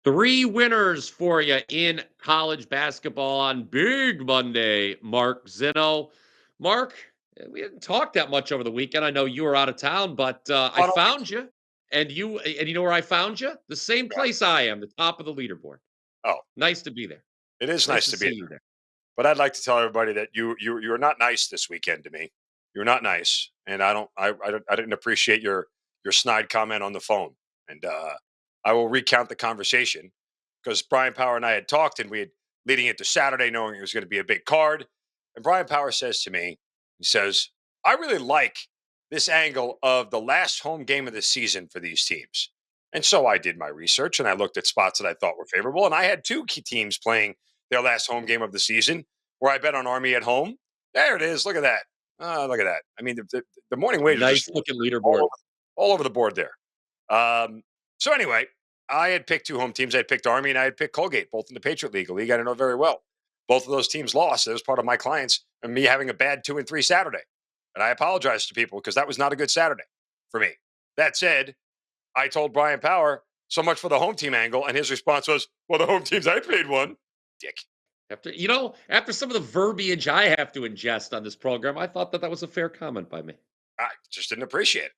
Three winners for you in college basketball on Big Monday. Mark Zinno. Mark, we didn't talk that much over the weekend. I know you were out of town, but I Oh, no, found you. And you know where I found you? The same yeah. place I am, the top of the leaderboard. Oh, Nice to be there. it is Nice nice to to be see there. you there. But I'd like to tell everybody that you're not nice this weekend to me. You're not nice, and I didn't appreciate your snide comment on the phone. And I will recount the conversation because Brian Power and I had talked, and we had leading into Saturday, knowing it was going to be a big card. And Brian Power says to me, he says, "I really like this angle of the last home game of the season for these teams." And so I did my research and I looked at spots that I thought were favorable. And I had two key teams playing their last home game of the season where I bet on Army at home. There it is. Look at that. Look at that. I mean, the morning wager Nice just looking all leaderboard. over, all over the board there. So anyway, I had picked two home teams. I had picked Army and I had picked Colgate, both in the Patriot League, a league I know very well. Both of those teams lost. It was part of my clients and me having a bad 2-3 Saturday. And I apologize to people because that was not a good Saturday for me. That said, I told Brian Power, so much for the home team angle. And his response was, well, the home teams, I paid one. Dick. After some of the verbiage I have to ingest on this program, I thought that that was a fair comment by me. I just didn't appreciate it.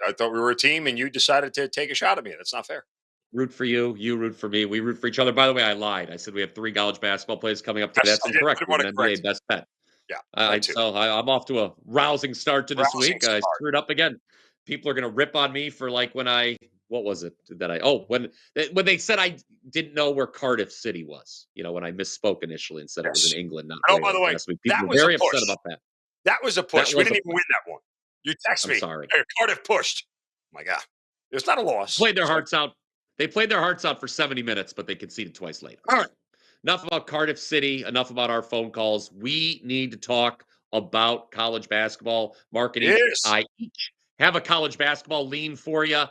I thought we were a team and you decided to take a shot at me. That's not fair. Root for you, you root for me, we root for each other. By the way, I lied. I said we have 3 college basketball players coming up today. Yes, That's I didn't incorrect. We want have to an NBA correct you. best bet. Yeah, that too. I'm off to a rousing start to this Rousing week. I start. screwed up again. People are gonna rip on me for, like, when I what was it that I oh, when they said I didn't know where Cardiff City was, when I misspoke initially and said it was in Yes. England, not And oh, by the Wales way, last week. that People were was a very upset push. about that. That was a That push. We was a didn't even push. win that one. You text I'm me, sorry. hey, Cardiff pushed. My God. It's not a loss. Played their So hearts out. They played their hearts out for 70 minutes, but they conceded twice late. All right. Enough about Cardiff City. Enough about our phone calls. We need to talk about college basketball. Mark and yes. I each have a college basketball lean for you.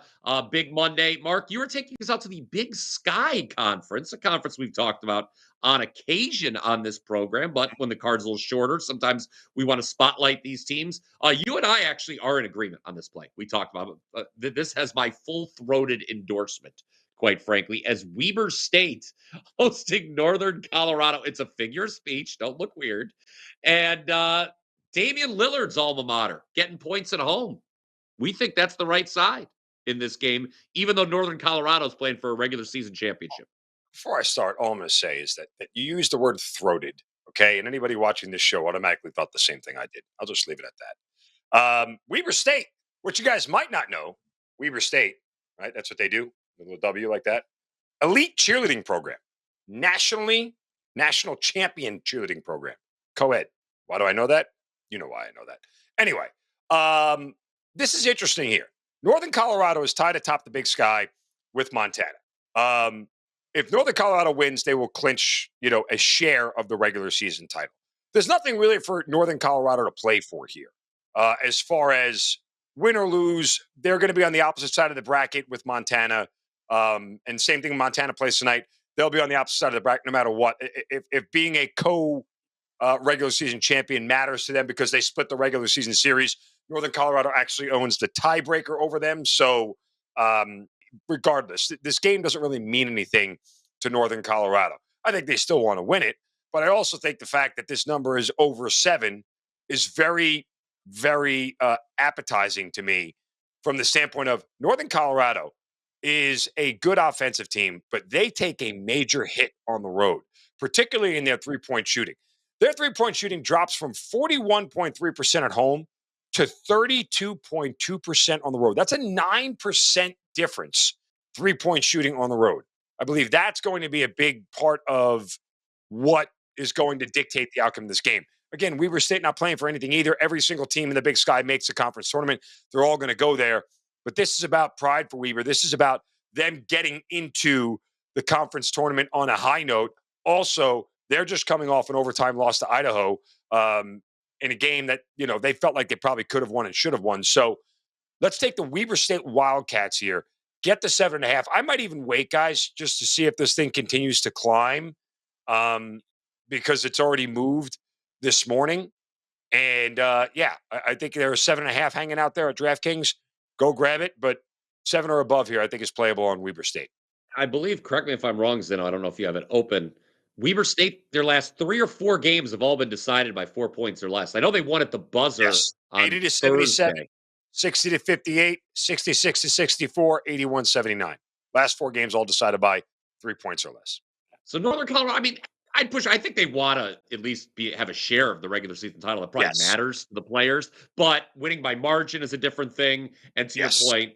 Big Monday. Mark, you were taking us out to the Big Sky Conference, a conference we've talked about on occasion on this program, but when the card's a little shorter, sometimes we want to spotlight these teams. You and I actually are in agreement on this play. We talked about this has my full-throated endorsement, quite frankly, as Weber State hosting Northern Colorado. It's a figure of speech. Don't look weird. And Damian Lillard's alma mater getting points at home. We think that's the right side in this game, even though Northern Colorado is playing for a regular season championship. Before I start, all I'm going to say is that you used the word throated, okay? And anybody watching this show automatically thought the same thing I did. I'll just leave it at that. Weber State, what you guys might not know, Weber State, right? That's what they do, a little W like that. Elite cheerleading program, national champion cheerleading program, co-ed. Why do I know that? You know why I know that. Anyway, this is interesting here. Northern Colorado is tied atop the Big Sky with Montana. If Northern Colorado wins, they will clinch, a share of the regular season title. There's nothing really for Northern Colorado to play for here. As far as win or lose, they're going to be on the opposite side of the bracket with Montana. And same thing Montana plays tonight. They'll be on the opposite side of the bracket no matter what. If being a regular season champion matters to them because they split the regular season series, Northern Colorado actually owns the tiebreaker over them. So regardless, this game doesn't really mean anything to Northern Colorado. I think they still want to win it, but I also think the fact that this number is over 7 is very, very appetizing to me from the standpoint of Northern Colorado is a good offensive team, but they take a major hit on the road, particularly in their three-point shooting. Their three-point shooting drops from 41.3% at home to 32.2% on the road. That's a 9% difference, three-point shooting on the road. I believe that's going to be a big part of what is going to dictate the outcome of this game. Again, Weber State not playing for anything either. Every single team in the Big Sky makes the conference tournament. They're all going to go there. But this is about pride for Weber. This is about them getting into the conference tournament on a high note. Also, they're just coming off an overtime loss to Idaho in a game that, they felt like they probably could have won and should have won. So let's take the Weber State Wildcats here. Get the 7.5. I might even wait, guys, just to see if this thing continues to climb because it's already moved this morning. And I think there are 7.5 hanging out there at DraftKings. Go grab it. But 7 or above here, I think is playable on Weber State. I believe, correct me if I'm wrong, Zinno, I don't know if you have it open. Weber State, their last 3 or 4 games have all been decided by 4 points or less. I know they won at the buzzer Yes. on 80 to 77, Thursday. 60 to 58, 66 to 64, 81 79. Last 4 games all decided by 3 points or less. So Northern Colorado, I mean, I'd push. I think they want to at least have a share of the regular season title. That probably Yes. matters to the players, but winning by margin is a different thing. And to your Yes. point,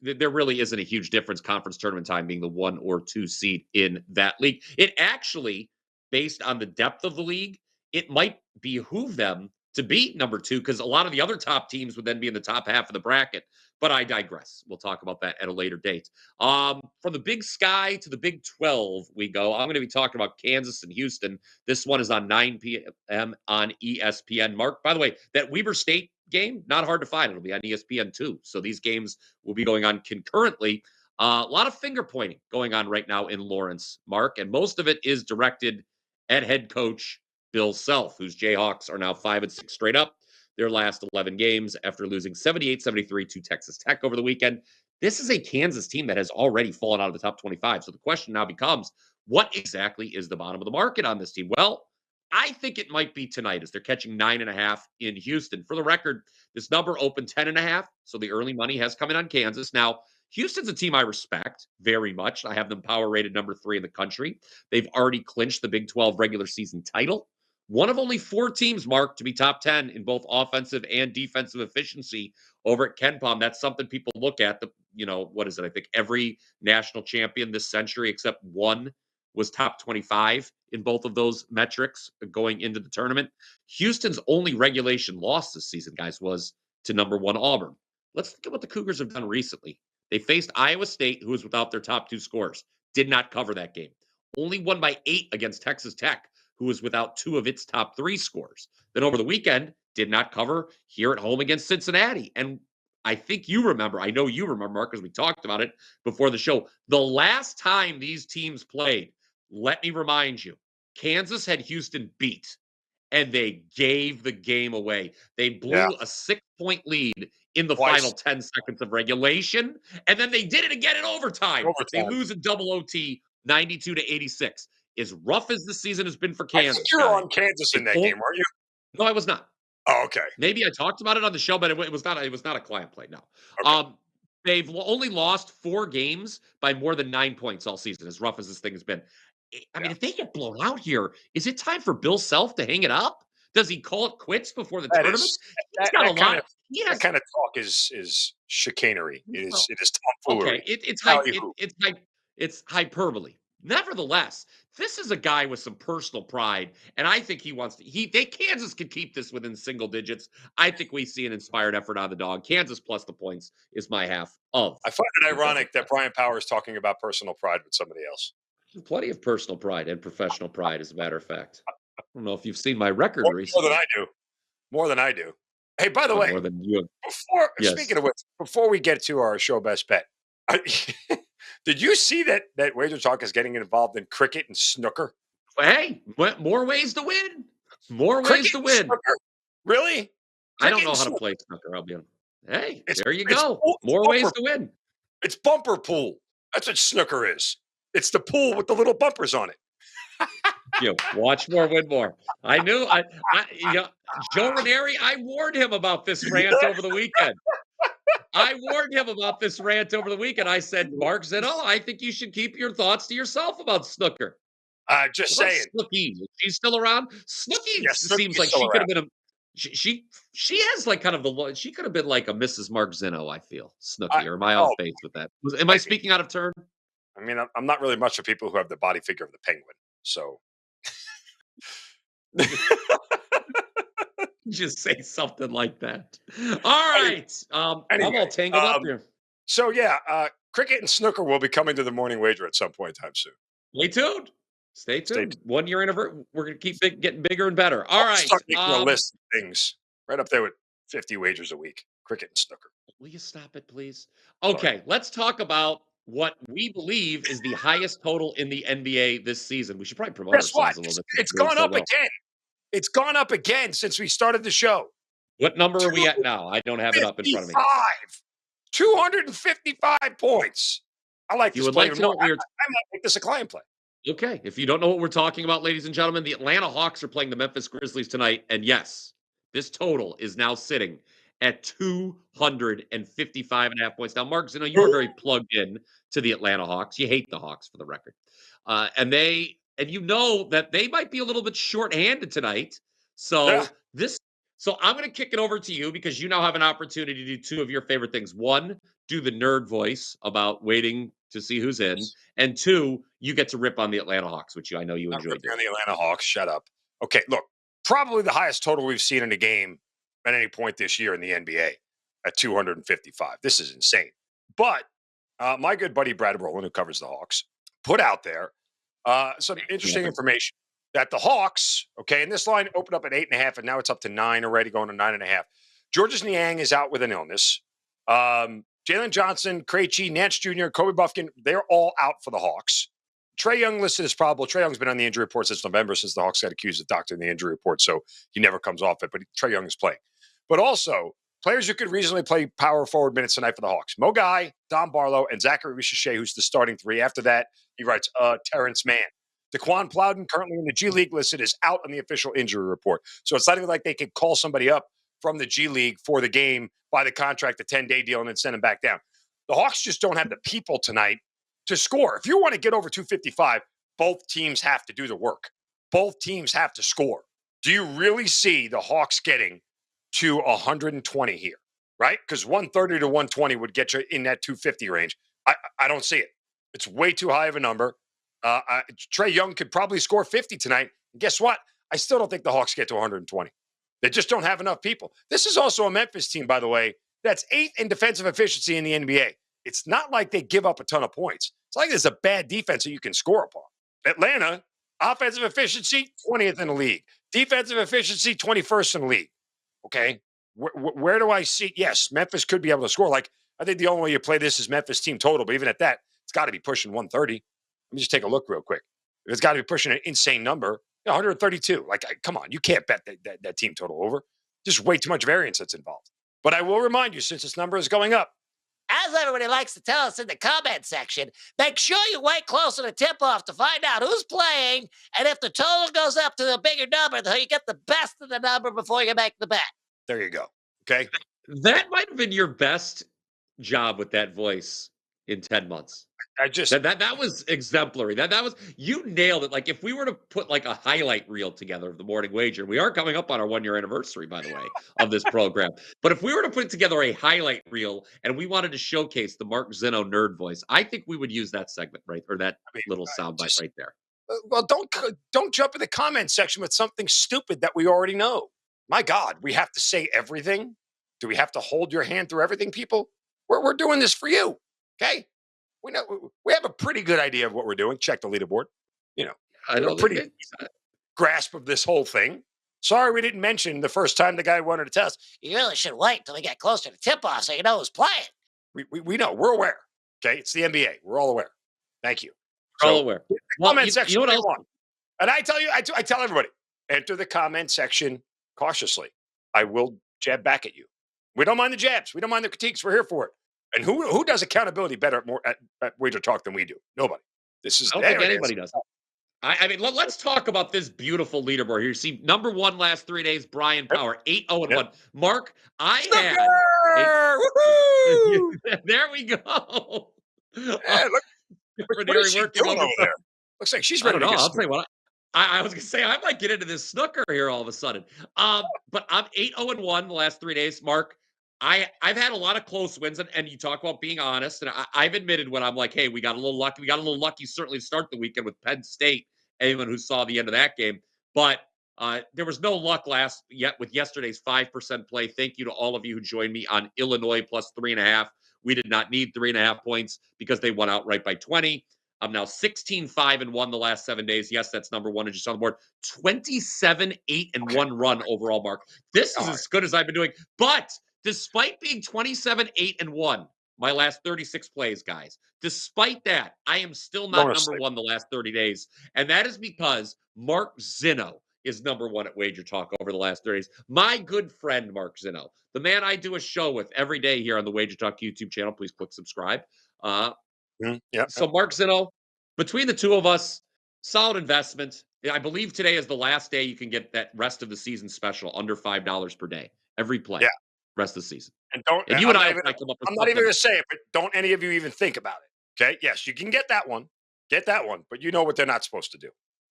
there really isn't a huge difference conference tournament time being the 1 or 2 seed in that league. It actually, based on the depth of the league, it might behoove them to beat number 2 because a lot of the other top teams would then be in the top half of the bracket. But I digress. We'll talk about that at a later date. From the Big Sky to the Big 12, we go. I'm going to be talking about Kansas and Houston. This one is on 9 p.m. on ESPN. Mark, by the way, that Weber State game, not hard to find. It'll be on ESPN too. So these games will be going on concurrently. A lot of finger pointing going on right now in Lawrence, Mark, and most of it is directed at head coach Bill Self, whose Jayhawks are now 5-6 straight up their last 11 games after losing 78-73 to Texas Tech over the weekend. This is a Kansas team that has already fallen out of the top 25. So the question now becomes, what exactly is the bottom of the market on this team? Well, I think it might be tonight as they're catching 9.5 in Houston. For the record, this number opened 10.5. So the early money has come in on Kansas. Now, Houston's a team I respect very much. I have them power rated number 3 in the country. They've already clinched the Big 12 regular season title. One of only 4 teams, Mark, to be top 10 in both offensive and defensive efficiency over at KenPom. That's something people look at. What is it? I think every national champion this century, except one, was top 25 in both of those metrics going into the tournament. Houston's only regulation loss this season, guys, was to number 1 Auburn. Let's look at what the Cougars have done recently. They faced Iowa State, who was without their top 2 scorers. Did not cover that game. Only won by 8 against Texas Tech, who was without 2 of its top 3 scores. Then over the weekend, did not cover here at home against Cincinnati. And I think you remember, I know you remember, Mark, because we talked about it before the show. The last time these teams played, let me remind you, Kansas had Houston beat, and they gave the game away. They Yeah. blew a 6-point lead in the Twice. final 10 seconds of regulation, and then they did it again in overtime. They Overtime. lose in double OT, 92-86. As rough as the season has been for I think Kansas, you were guys. on Kansas in They that game, weren't you? No, I was not. Oh, okay. Maybe I talked about it on the show, but it was not. It was not a client play. No. Okay. They've only lost 4 games by more than 9 points all season. As rough as this thing has been, I mean, Yeah. if they get blown out here, is it time for Bill Self to hang it up? Does he call it quits before the That tournament? is He's got a that kind lot. of He that has kind of talk is chicanery. well, It is okay, tomfoolery. it's Ballyhoo. it's hyperbole. Nevertheless, this is a guy with some personal pride, and I think he wants to. Kansas could keep this within single digits. I think we see an inspired effort on the dog. Kansas plus the points is my half of. I find it the double. ironic that Brian Power is talking about personal pride with somebody else. Plenty of personal pride and professional pride, as a matter of fact. I don't know if you've seen my record More than recently, I do. More than I do. Hey, by the but way, more than you have. before Yes. speaking of which, before we get to our show best bet, I, did you see that WagerTalk is getting involved in cricket and snooker? Hey, more ways to win. More ways Cricket to and win. snooker, really? I don't Cricket know and how to snooker. play snooker. I'll be honest. Hey, It's there you it's go. pool- it's More ways bumper to win. it's bumper pool. That's what snooker is. It's the pool with the little bumpers on it. Watch more, win more. I knew. Joe Ranieri. I warned him about this rant over the weekend. I warned him about this rant over the weekend. I said, Mark Zinno, I think you should keep your thoughts to yourself about snooker. Just What about saying. Snooki? Is she still around? Snooki Yes, seems Snooki's like still she could have around. been a. She has like kind of she could have been like a Mrs. Mark Zinno. I feel Snooki, or am I Oh, off base with that? Am I speaking out of turn? I mean, I'm not really much for people who have the body figure of the penguin. So Just say something like that. All right. I'm anyway, all tangled up here. so yeah, cricket and snooker will be coming to the morning wager at some point in time soon. Stay tuned. Stay Stay tuned. 1 year anniversary. We're gonna keep getting bigger and better. All I'll right. start making a list of things right up there with 50 wagers a week. Cricket and snooker. Will you stop it, please? Sorry. Okay, let's talk about what we believe is the highest total in the NBA this season. We should probably promote Guess what? ourselves a little bit. It's We're doing gone so up well. again. It's gone up again since we started the show. What number are we at now? I don't have it up in front of me. 255 points. I like If you this would play like even to know more. what we were I might make this a client play. Okay, if you don't know what we're talking about, ladies and gentlemen, the Atlanta Hawks are playing the Memphis Grizzlies tonight. And yes, this total is now sitting at 255.5 points. Now, Mark Zinno, you are very plugged in to the Atlanta Hawks. You hate the Hawks for the record. And you know that they might be a little bit shorthanded tonight. Yeah. So I'm going to kick it over to you because you now have an opportunity to do two of your favorite things. One, do the nerd voice about waiting to see who's in. And two, you get to rip on the Atlanta Hawks, which I know you Not enjoy ripping on doing. the Atlanta Hawks. Shut up. Okay, look, probably the highest total we've seen in a game at any point this year in the NBA at 255. This is insane. But my good buddy Brad Rowland, who covers the Hawks, put out there some interesting information that the Hawks, okay, and this line opened up at 8.5, and now it's up to 9 already, going to 9.5. Georges Niang is out with an illness. Jalen Johnson, Krejci, Nance Jr., Kobe Buffkin, they're all out for the Hawks. Trae Young listed as probable. Trae Young's been on the injury report since November, since the Hawks got accused of doctoring the injury report, so he never comes off it. But Trae Young is playing. But also, players who could reasonably play power forward minutes tonight for the Hawks: Mo Guy, Don Barlow, and Zachary Richer, who's the starting three. After that, he writes, Terrence Mann. Daquan Plowden, currently in the G League, listed is out on the official injury report. So it's not even like they could call somebody up from the G League for the game, by the contract, a 10-day deal, and then send him back down. The Hawks just don't have the people tonight to score. If you want to get over 255, both teams have to do the work. Both teams have to score. Do you really see the Hawks getting to 120 here, right? Because 130 to 120 would get you in that 250 range. I don't see it. It's way too high of a number. Trae Young could probably score 50 tonight. And guess what? I still don't think the Hawks get to 120. They just don't have enough people. This is also a Memphis team, by the way, that's 8th in defensive efficiency in the NBA. It's not like they give up a ton of points. It's like there's a bad defense that you can score upon. Atlanta, offensive efficiency, 20th in the league. Defensive efficiency, 21st in the league. Okay. Where do I see? Yes, Memphis could be able to score. Like, I think the only way you play this is Memphis team total, but even at that, it's got to be pushing 130. Let me just take a look real quick. It's got to be pushing an insane number. 132. Like, come on, you can't bet that team total over. Just way too much variance that's involved. But I will remind you, since this number is going up, as everybody likes to tell us in the comment section, make sure you wait closer to tip-off to find out who's playing, and if the total goes up to the bigger number, then you get the best of the number before you make the bet. There you go. Okay. That might have been your best job with that voice in 10 months. I just That was exemplary. That was, you nailed it. Like, if we were to put like a highlight reel together of the morning wager, we are coming up on our 1-year anniversary, by the way, of this program. But if we were to put together a highlight reel and we wanted to showcase the Mark Zinno nerd voice, I think we would use that segment, right? Or that little soundbite right there. well, don't jump in the comment section with something stupid that we already know. My God, we have to say everything. Do we have to hold your hand through everything, people? We're doing this for you. Okay. We have a pretty good idea of what we're doing. Check the leaderboard. You know, I we have know a pretty that. grasp of this whole thing. Sorry, we didn't mention the first time the guy wanted to test. You really should wait till we get closer to tip-off so you know who's playing. We know. We're aware. Okay, it's the NBA. We're all aware. Thank you. We're all aware. Well, Comment section. You know what else? And I tell you, I tell everybody, enter the comment section cautiously. I will jab back at you. We don't mind the jabs. We don't mind the critiques. We're here for it. And who does accountability better at WagerTalk than we do? Nobody. This is I don't think anybody does. I mean, let's talk about this beautiful leaderboard here. You see, number one last 3 days, Bryan Power, 8-0-1. Mark, I had. There we go. Yeah, what is she doing over there? Looks like she's ready to get I'll tell you what. I was going to say, I might get into this snooker here all of a sudden. But I'm 8-0-1 the last 3 days, Mark. I've had a lot of close wins, and you talk about being honest. And I've admitted when I'm like, hey, we got a little lucky. We got a little lucky certainly to start the weekend with Penn State. Anyone who saw the end of that game, but there was no luck with yesterday's 5% play. Thank you to all of you who joined me on Illinois plus 3.5. We did not need 3.5 points because they won outright by 20. I'm now 16-5-1 the last 7 days. Yes, that's number one. Just on the board. 27-8-1 run overall, Mark. This is as good as I've been doing. But despite being 27-8-1, my last 36 plays, guys, despite that, I am still not number one the last 30 days. And that is because Mark Zinno is number one at WagerTalk over the last 30 days. My good friend, Mark Zinno, the man I do a show with every day here on the WagerTalk YouTube channel. Please click subscribe. Yeah. So Mark Zinno, between the two of us, solid investment. I believe today is the last day you can get that rest of the season special under $5 per day. Every play, Yeah. rest of the season. And don't. And you I'm and I not will even. probably come up with I'm not even something. going to say it, but don't any of you even think about it. Okay. Yes, you can get that one. Get that one, but you know what they're not supposed to do.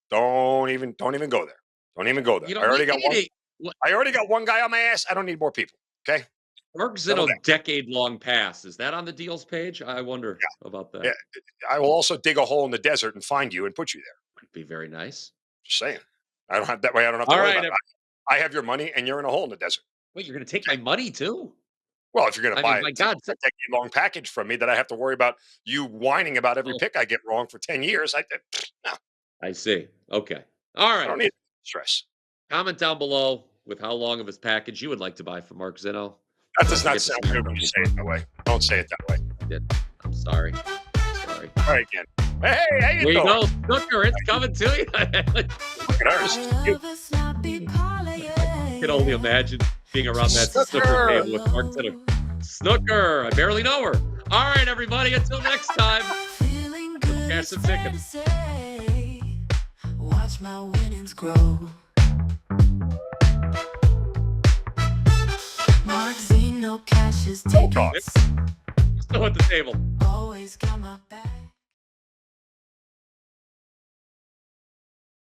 Don't even go there. Don't even go there. You know, I already got one. what- I already got one guy on my ass. I don't need more people. Okay. Mark Settle Zinno decade-long pass. Is that on the deals page? I wonder about that. Yeah. I will also dig a hole in the desert and find you and put you there. Would be very nice. Just saying. I don't have that way. I don't have to All worry right. about it. I have your money and you're in a hole in the desert. Wait, you're going to take my money too? Well, if you're going to I mean, buy my a God. decade-long package from me that I have to worry about you whining about every Oh, pick I get wrong for 10 years, no, I see. Okay. All I don't right. need stress. Comment down below with how long of his package you would like to buy from Mark Zinno. That does Don't not forget to sound smash good when you say it that way. Don't say it that way. I did. I'm sorry. Sorry. All right, again. Hey, how you There you doing? go. Snooker, it's coming to you. Look at ours. I can only imagine being around that snooker Snooker. table with Mark Zinno. Snooker. I barely know her. All right, everybody. Until next time. Cash some tickets. Watch my winnings grow. Mark Zinno cashes Talk. tickets. Still at the table. Always got my back.